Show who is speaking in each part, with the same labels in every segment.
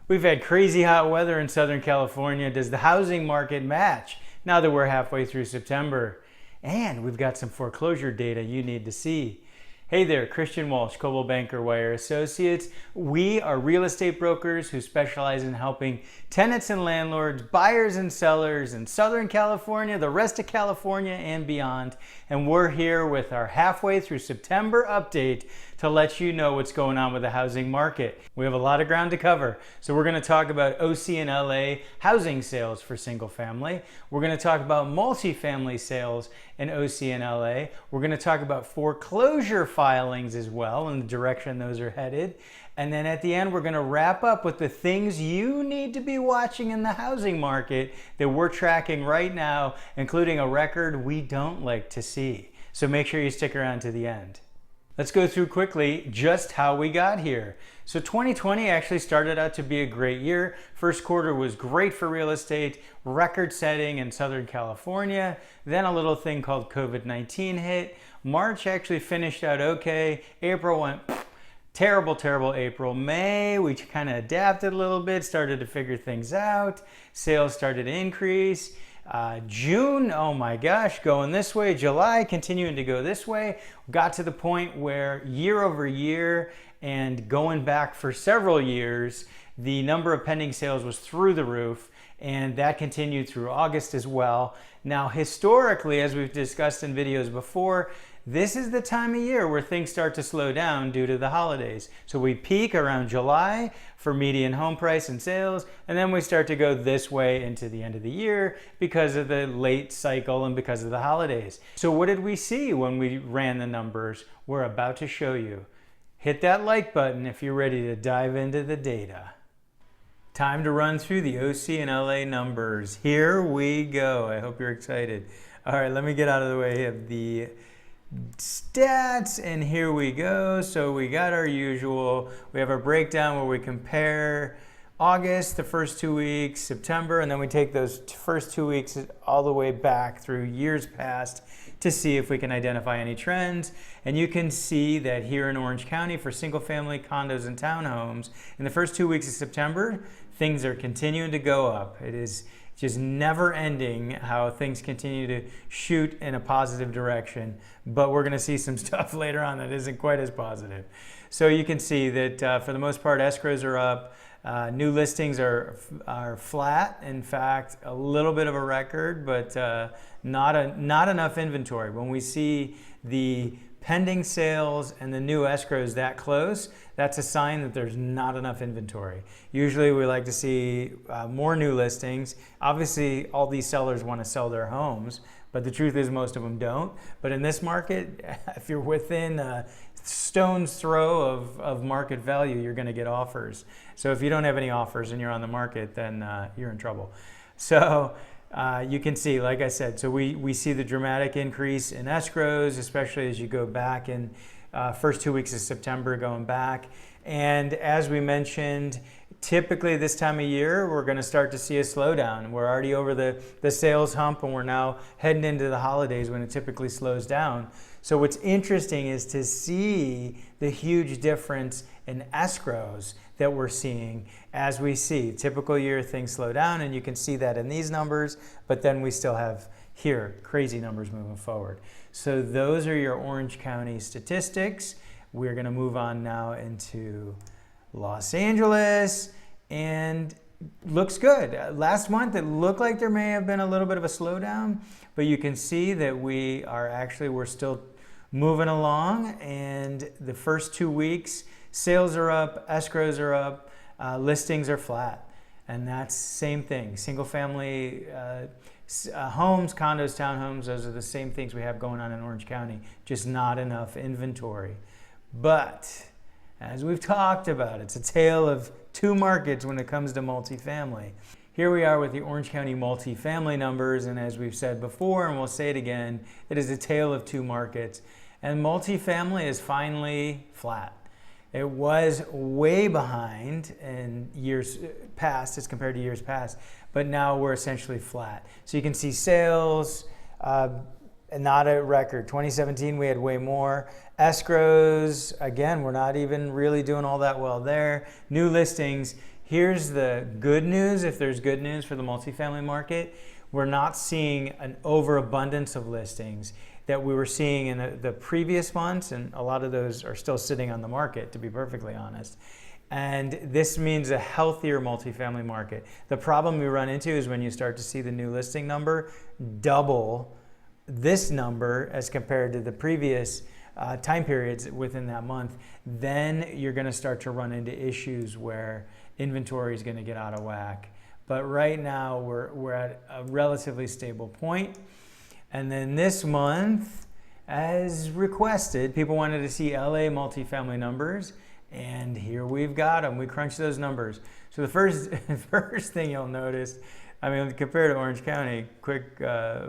Speaker 1: We've had crazy hot weather in Southern California. Does the housing market match now that we're halfway through September? And we've got some foreclosure data you need to see. Hey there, Christian Walsh, Coldwell Banker Wire Associates. We are real estate brokers who specialize in helping tenants and landlords, buyers and sellers in Southern California, the rest of California and beyond. And we're here with our halfway through September update to let you know what's going on with the housing market. We have a lot of ground to cover. So we're going to talk about OC and LA housing sales for single family. We're going to talk about multifamily sales in OC and LA. We're going to talk about foreclosure filings as well and the direction those are headed. And then at the end, we're going to wrap up with the things you need to be watching in the housing market that we're tracking right now, including a record we don't like to see. So make sure you stick around to the end. Let's go through quickly just how we got here. So 2020 actually started out to be a great year. First quarter was great for real estate, record setting in Southern California. Then a little thing called COVID-19 hit. March actually finished out okay. April went terrible April. May, we kind of adapted a little bit, started to figure things out. Sales started to increase. June, oh my gosh, going this way. July, continuing to go this way. Got to the point where year over year and going back for several years, the number of pending sales was through the roof, and that continued through August as well. Now, historically, as we've discussed in videos before, this is the time of year where things start to slow down due to the holidays. So we peak around July for median home price and sales, and then we start to go this way into the end of the year because of the late cycle and because of the holidays. So what did we see when we ran the numbers? We're about to show you. Hit that like button if you're ready to dive into the data. Time to run through the OC and LA numbers. Here we go. I hope you're excited. All right, let me get out of the way of the stats, and here we go. So we got our usual, we have our breakdown where we compare August, the first 2 weeks, September, and then we take those first 2 weeks all the way back through years past to see if we can identify any trends. And you can see that here in Orange County for single family condos and townhomes, in the first 2 weeks of September, things are continuing to go up. It is just never ending how things continue to shoot in a positive direction. But we're gonna see some stuff later on that isn't quite as positive. So you can see that for the most part, escrows are up. New listings are flat. In fact, a little bit of a record, but not enough inventory. When we see the pending sales and the new escrows that close, that's a sign that there's not enough inventory. Usually we like to see more new listings. Obviously, all these sellers want to sell their homes, but the truth is most of them don't. But in this market, if you're within a stone's throw of market value, you're going to get offers. So if you don't have any offers and you're on the market, then you're in trouble. So you can see, like I said, so we see the dramatic increase in escrows, especially as you go back in first 2 weeks of September going back. And as we mentioned, typically this time of year, we're going to start to see a slowdown. We're already over the sales hump, and we're now heading into the holidays when it typically slows down. So what's interesting is to see the huge difference in escrows that we're seeing as we see. Typical year, things slow down, and you can see that in these numbers, but then we still have here crazy numbers moving forward. So those are your Orange County statistics. We're going to move on now into Los Angeles, and looks good. Last month, it looked like there may have been a little bit of a slowdown, but you can see that we're still moving along, and the first 2 weeks, sales are up, escrows are up, listings are flat. And that's same thing. Single family homes, condos, townhomes, those are the same things we have going on in Orange County, just not enough inventory. But as we've talked about, it's a tale of two markets when it comes to multifamily. Here we are with the Orange County multifamily numbers, and as we've said before, and we'll say it again, it is a tale of two markets. And multifamily is finally flat. It was way behind in years past as compared to years past, but now we're essentially flat. So you can see sales, not a record. 2017, we had way more. Escrows, again, we're not even really doing all that well there. New listings, Here's the good news, if there's good news for the multifamily market. We're not seeing an overabundance of listings that we were seeing in the previous months, and a lot of those are still sitting on the market, to be perfectly honest. And this means a healthier multifamily market. The problem we run into is when you start to see the new listing number double this number as compared to the previous time periods within that month, then you're going to start to run into issues where inventory is going to get out of whack. But right now we're at a relatively stable point. And then this month, as requested, people wanted to see LA multifamily numbers, and here we've got them. We crunched those numbers. So the first thing you'll notice, I mean, compared to Orange County, quick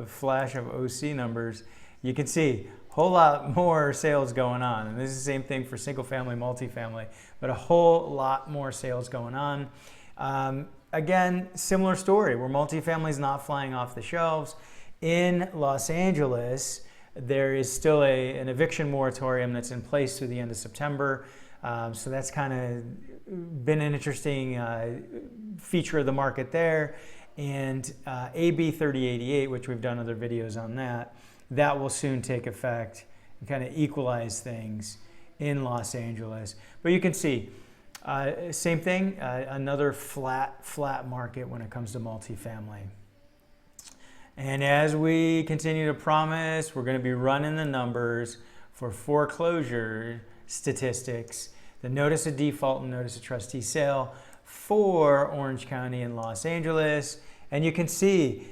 Speaker 1: flash of OC numbers, you can see a whole lot more sales going on. And this is the same thing for single family, multifamily, but a whole lot more sales going on. Again, similar story where multifamily is not flying off the shelves. In Los Angeles, there is still an eviction moratorium that's in place through the end of September. So that's kind of been an interesting feature of the market there. And AB 3088, which we've done other videos on that will soon take effect and kind of equalize things in Los Angeles. But you can see, same thing, another flat market when it comes to multifamily. And as we continue to promise, we're going to be running the numbers for foreclosure statistics, the notice of default and notice of trustee sale for Orange County and Los Angeles. And you can see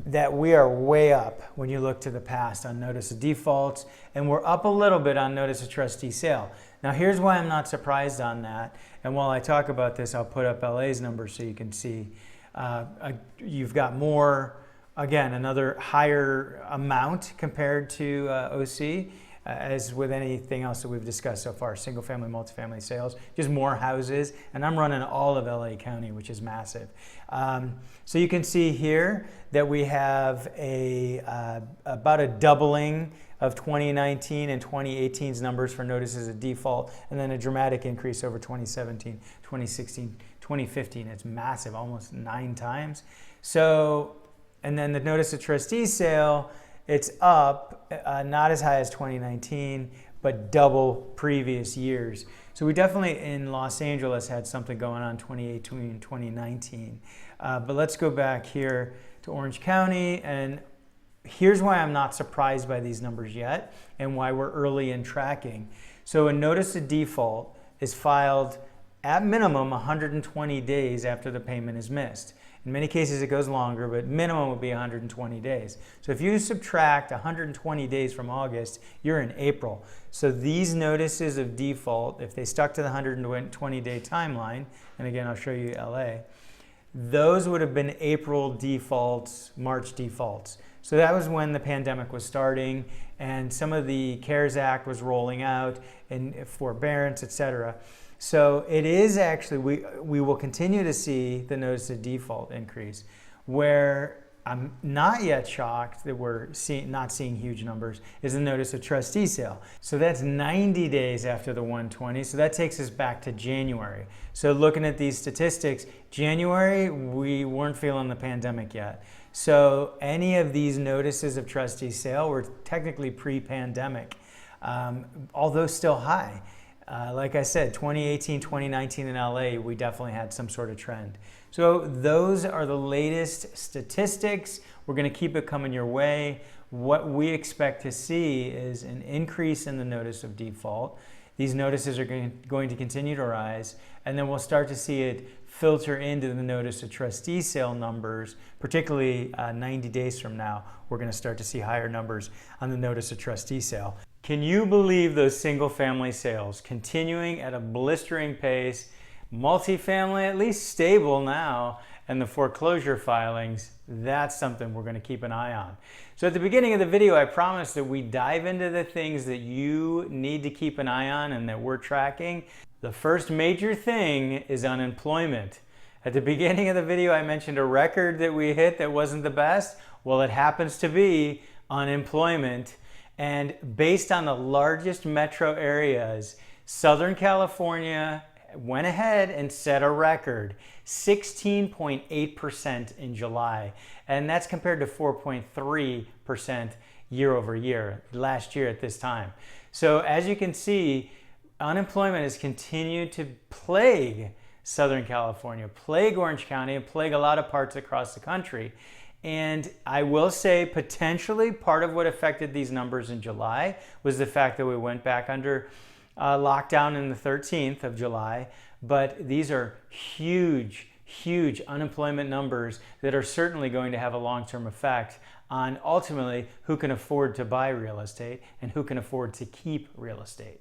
Speaker 1: that we are way up when you look to the past on notice of defaults, and we're up a little bit on notice of trustee sale. Now here's why I'm not surprised on that. And while I talk about this, I'll put up LA's numbers so you can see. You've got more, again, another higher amount compared to OC, as with anything else that we've discussed so far, single family, multifamily sales, just more houses. And I'm running all of LA County, which is massive. So you can see here that we have about a doubling of 2019 and 2018's numbers for notices of default, and then a dramatic increase over 2017, 2016, 2015. It's massive, almost 9 times. So, and then the notice of trustee sale, it's up, not as high as 2019, but double previous years. So we definitely in Los Angeles had something going on 2018 and 2019. But let's go back here to Orange County, and here's why I'm not surprised by these numbers yet and why we're early in tracking. So a notice of default is filed at minimum 120 days after the payment is missed. In many cases it goes longer, but minimum would be 120 days. So if you subtract 120 days from August, you're in April. So these notices of default, if they stuck to the 120-day timeline, and again, I'll show you LA, those would have been April defaults, March defaults. So that was when the pandemic was starting and some of the CARES Act was rolling out and forbearance, etc. So it is actually, we will continue to see the notice of default increase. Where I'm not yet shocked that we're not seeing huge numbers is the notice of trustee sale. So that's 90 days after the 120. So that takes us back to January. So looking at these statistics, January, we weren't feeling the pandemic yet. So any of these notices of trustee sale were technically pre-pandemic, although still high. Like I said, 2018, 2019 in LA, we definitely had some sort of trend. So those are the latest statistics. We're going to keep it coming your way. What we expect to see is an increase in the notice of default. These notices are going to continue to rise, and then we'll start to see it filter into the notice of trustee sale numbers, particularly 90 days from now. We're going to start to see higher numbers on the notice of trustee sale. Can you believe those single family sales continuing at a blistering pace? Multifamily at least stable now, and the foreclosure filings, that's something we're going to keep an eye on. So at the beginning of the video, I promised that we dive into the things that you need to keep an eye on and that we're tracking. The first major thing is unemployment. At the beginning of the video, I mentioned a record that we hit that wasn't the best. Well, it happens to be unemployment. And based on the largest metro areas, Southern California went ahead and set a record, 16.8% in July. And that's compared to 4.3% year over year, last year at this time. So as you can see, unemployment has continued to plague Southern California, plague Orange County, and plague a lot of parts across the country. And I will say potentially part of what affected these numbers in July was the fact that we went back under lockdown in the 13th of July. But these are huge, huge unemployment numbers that are certainly going to have a long-term effect on ultimately who can afford to buy real estate and who can afford to keep real estate.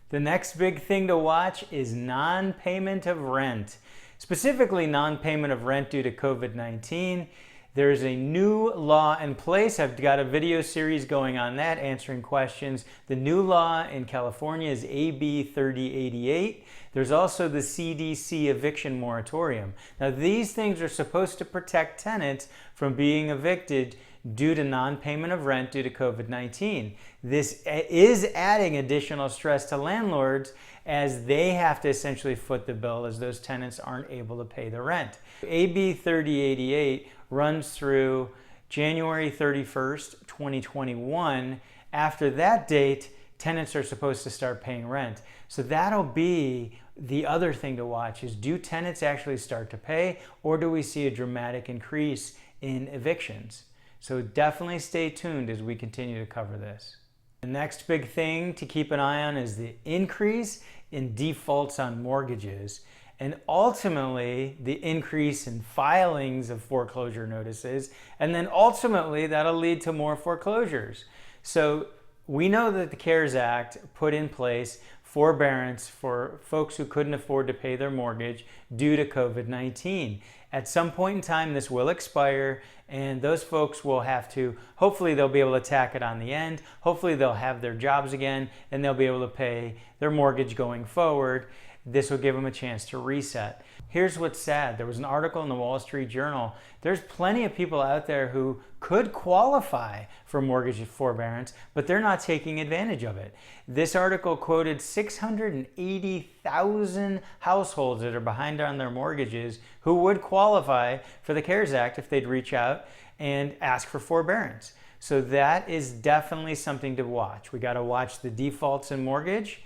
Speaker 1: The next big thing to watch is non-payment of rent, specifically non-payment of rent due to COVID-19. There's a new law in place. I've got a video series going on that, answering questions. The new law in California is AB 3088. There's also the CDC eviction moratorium. Now, these things are supposed to protect tenants from being evicted due to non-payment of rent due to COVID-19. This is adding additional stress to landlords as they have to essentially foot the bill as those tenants aren't able to pay the rent. AB 3088 runs through January 31st, 2021. After that date, tenants are supposed to start paying rent. So that'll be the other thing to watch is, do tenants actually start to pay, or do we see a dramatic increase in evictions? So definitely stay tuned as we continue to cover this. The next big thing to keep an eye on is the increase in defaults on mortgages, and ultimately the increase in filings of foreclosure notices, and then ultimately that'll lead to more foreclosures. So we know that the CARES Act put in place forbearance for folks who couldn't afford to pay their mortgage due to COVID-19. At some point in time, this will expire, and those folks will have to, hopefully they'll be able to tack it on the end. Hopefully they'll have their jobs again, and they'll be able to pay their mortgage going forward. This will give them a chance to reset. Here's what's sad. There was an article in the Wall Street Journal. There's plenty of people out there who could qualify for mortgage forbearance, but they're not taking advantage of it. This article quoted 680,000 households that are behind on their mortgages who would qualify for the CARES Act if they'd reach out and ask for forbearance. So that is definitely something to watch. We got to watch the defaults in mortgage,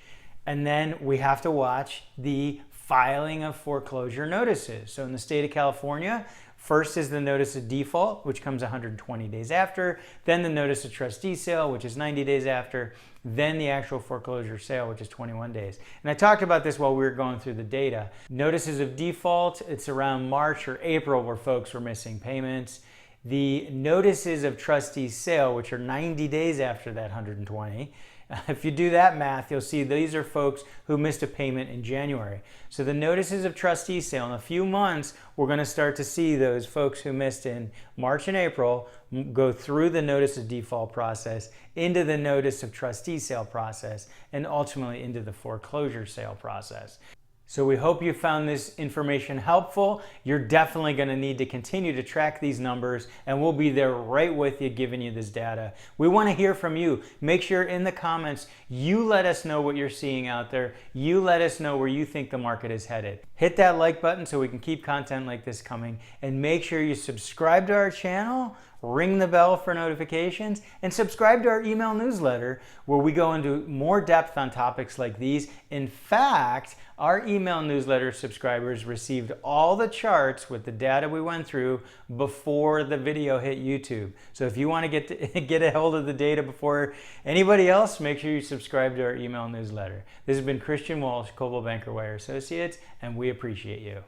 Speaker 1: and then we have to watch the filing of foreclosure notices. So in the state of California, first is the notice of default, which comes 120 days after, then the notice of trustee sale, which is 90 days after, then the actual foreclosure sale, which is 21 days. And I talked about this while we were going through the data. Notices of default, it's around March or April where folks were missing payments. The notices of trustee sale, which are 90 days after that 120, if you do that math, you'll see these are folks who missed a payment in January. So the notices of trustee sale, in a few months, we're going to start to see those folks who missed in March and April go through the notice of default process, into the notice of trustee sale process, and ultimately into the foreclosure sale process. So we hope you found this information helpful. You're definitely going to need to continue to track these numbers, and we'll be there right with you giving you this data. We want to hear from you. Make sure in the comments you let us know what you're seeing out there. You let us know where you think the market is headed. Hit that like button so we can keep content like this coming, and make sure you subscribe to our channel, ring the bell for notifications, and subscribe to our email newsletter where we go into more depth on topics like these. In fact, our email newsletter subscribers received all the charts with the data we went through before the video hit YouTube. So if you want to get a hold of the data before anybody else, make sure you subscribe to our email newsletter. This has been Christian Walsh, Coldwell Banker Wire Associates, and we appreciate you.